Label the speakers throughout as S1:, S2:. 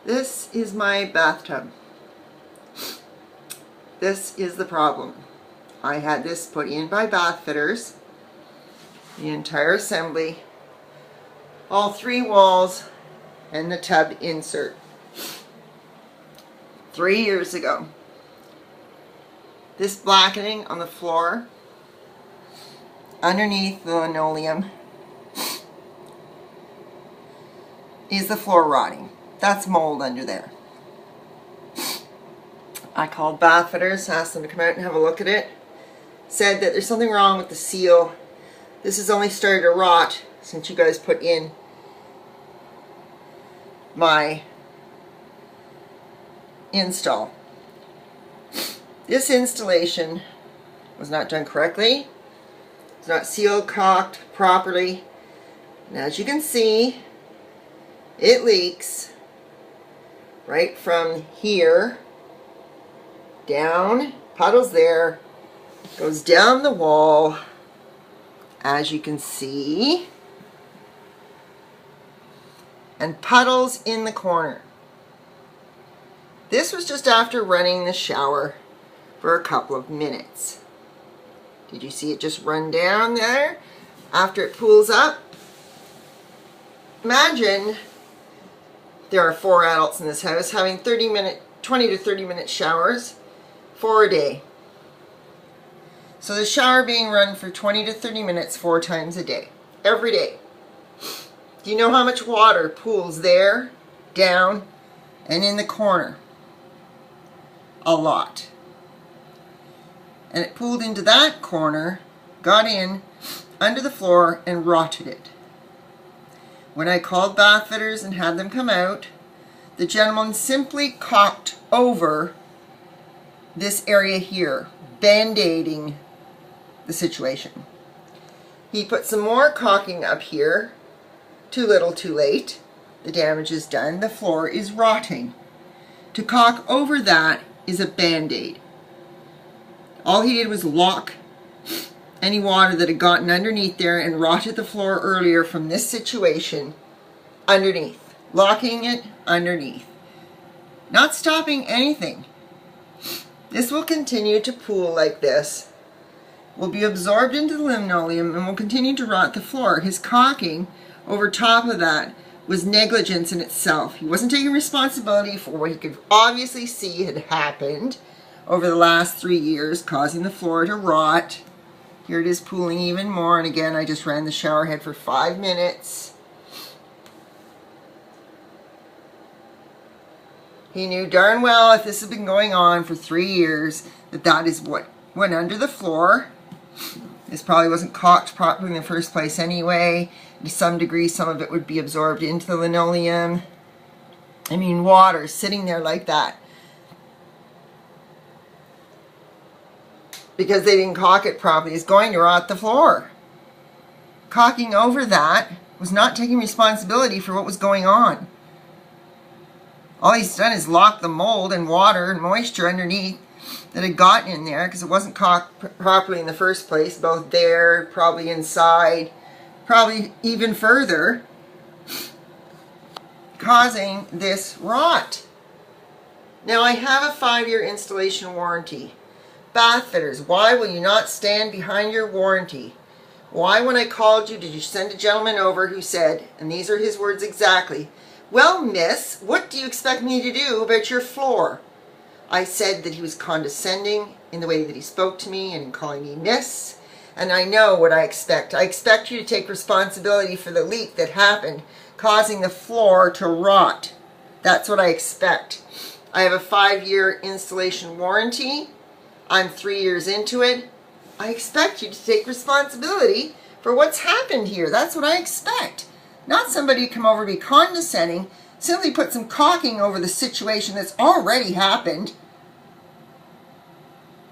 S1: This is my bathtub. This is the problem. I had this put in by bath fitters, the entire assembly, all 3 walls, and the tub insert 3 years ago. This blackening on the floor underneath the linoleum is the floor rotting. That's mold under there. I called bath fitters, asked them to come out and have a look at it. Said that there's something wrong with the seal. This has only started to rot since you guys put in my install. This installation was not done correctly. It's not sealed, caulked properly. And as you can see, it leaks right from here down, puddles there, goes down the wall, as you can see, and puddles in the corner. This was just after running the shower for a couple of minutes. Did you see it just run down there after it pools up? Imagine there are 4 adults in this house having 20 to 30 minute showers for a day. So the shower being run for 20 to 30 minutes 4 times a day, every day. Do you know how much water pools there, down, and in the corner? A lot. And it pooled into that corner, got in under the floor, and rotted it. When I called bath fitters and had them come out, the gentleman simply caulked over this area here, band-aiding the situation. He put some more caulking up here. Too little, too late. The damage is done. The floor is rotting. To caulk over that is a band-aid. All he did was lock any water that had gotten underneath there and rotted the floor earlier from this situation underneath. Locking it underneath. Not stopping anything. This will continue to pool like this. Will be absorbed into the linoleum and will continue to rot the floor. His caulking over top of that was negligence in itself. He wasn't taking responsibility for what he could obviously see had happened over the last 3 years, causing the floor to rot. Here it is pooling even more, and again I just ran the shower head for 5 minutes. He knew darn well if this had been going on for 3 years that that is what went under the floor. This probably wasn't caulked properly in the first place anyway. To some degree some of it would be absorbed into the linoleum. I mean, water sitting there like that because they didn't caulk it properly is going to rot the floor. Caulking over that was not taking responsibility for what was going on. All he's done is lock the mold and water and moisture underneath that had gotten in there because it wasn't caulked properly in the first place, both there, probably inside, probably even further, causing this rot. Now I have a 5-year installation warranty. Bath fitters, why will you not stand behind your warranty? Why, when I called you, did you send a gentleman over who said, and these are his words exactly, "Well, miss, what do you expect me to do about your floor?" I said that he was condescending in the way that he spoke to me and calling me miss, and I know what I expect. I expect you to take responsibility for the leak that happened, causing the floor to rot. That's what I expect. I have a 5-year installation warranty. I'm 3 years into it. I expect you to take responsibility for what's happened here. That's what I expect. Not somebody to come over and be condescending, simply put some caulking over the situation that's already happened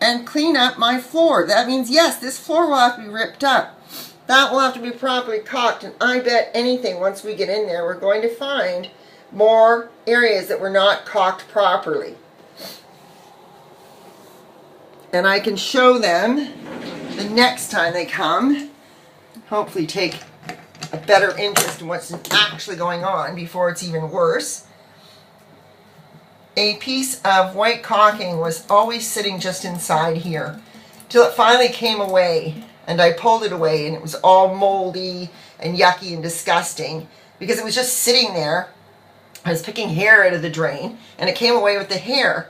S1: and clean up my floor. That means, yes, this floor will have to be ripped up. That will have to be properly caulked, and I bet anything once we get in there we're going to find more areas that were not caulked properly. And I can show them the next time they come, hopefully take a better interest in what's actually going on before it's even worse. a piece of white caulking was always sitting just inside here till it finally came away, and I pulled it away, and it was all moldy and yucky and disgusting because it was just sitting there. I was picking hair out of the drain, and it came away with the hair.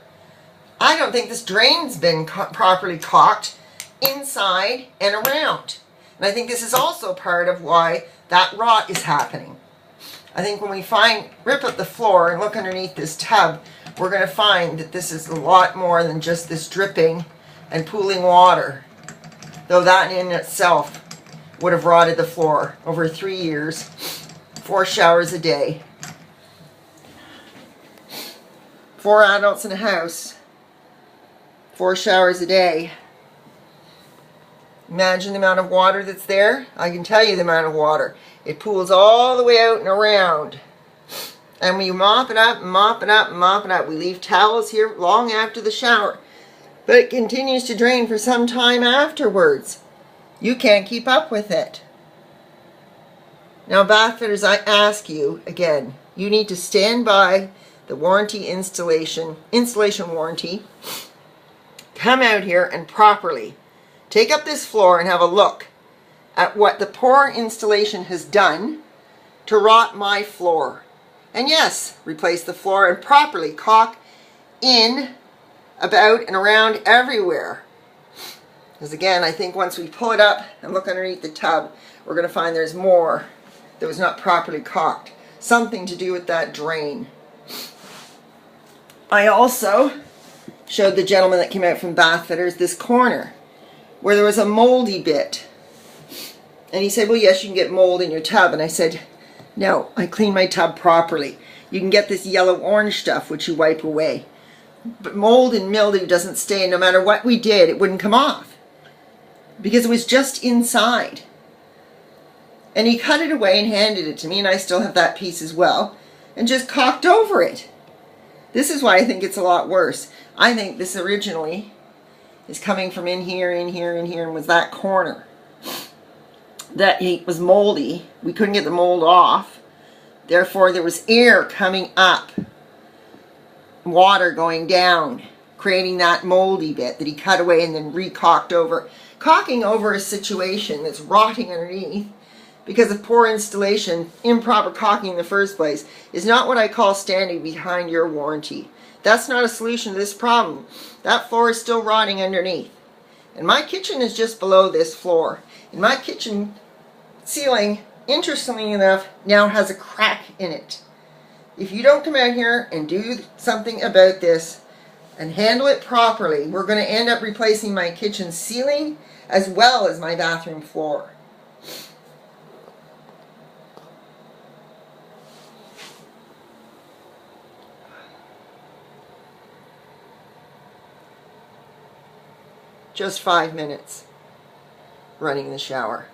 S1: I don't think this drain's been properly caulked inside and around. And I think this is also part of why that rot is happening. I think when we rip up the floor and look underneath this tub, we're going to find that this is a lot more than just this dripping and pooling water. Though that in itself would have rotted the floor over 3 years, 4 showers a day. 4 adults in a house, 4 showers a day. Imagine the amount of water that's there. I can tell you the amount of water. It pools all the way out and around. And we mop it up, mop it up, mop it up. We leave towels here long after the shower. But it continues to drain for some time afterwards. You can't keep up with it. Now, bath fitters, I ask you again, you need to stand by the warranty installation warranty. Come out here and properly take up this floor and have a look at what the poor installation has done to rot my floor. And yes, replace the floor and properly caulk in, about, and around everywhere. Because again, I think once we pull it up and look underneath the tub, we're going to find there's more that was not properly caulked. Something to do with that drain. I also showed the gentleman that came out from Bath Fitters this corner where there was a moldy bit. And he said, well, yes, you can get mold in your tub. And I said, no, I clean my tub properly. You can get this yellow-orange stuff, which you wipe away. But mold and mildew doesn't stay, and no matter what we did, it wouldn't come off. Because it was just inside. And he cut it away and handed it to me, and I still have that piece as well, and just caulked over it. This is why I think it's a lot worse. I think this originally is coming from in here, in here, in here, and was that corner. That was moldy. We couldn't get the mold off. Therefore, there was air coming up, water going down, creating that moldy bit that he cut away and then re-caulked over. Caulking over a situation that's rotting underneath because of poor installation, improper caulking in the first place, is not what I call standing behind your warranty. That's not a solution to this problem. That floor is still rotting underneath. And my kitchen is just below this floor. And my kitchen ceiling, interestingly enough, now has a crack in it. If you don't come out here and do something about this and handle it properly, we're going to end up replacing my kitchen ceiling as well as my bathroom floor. Just 5 minutes running the shower.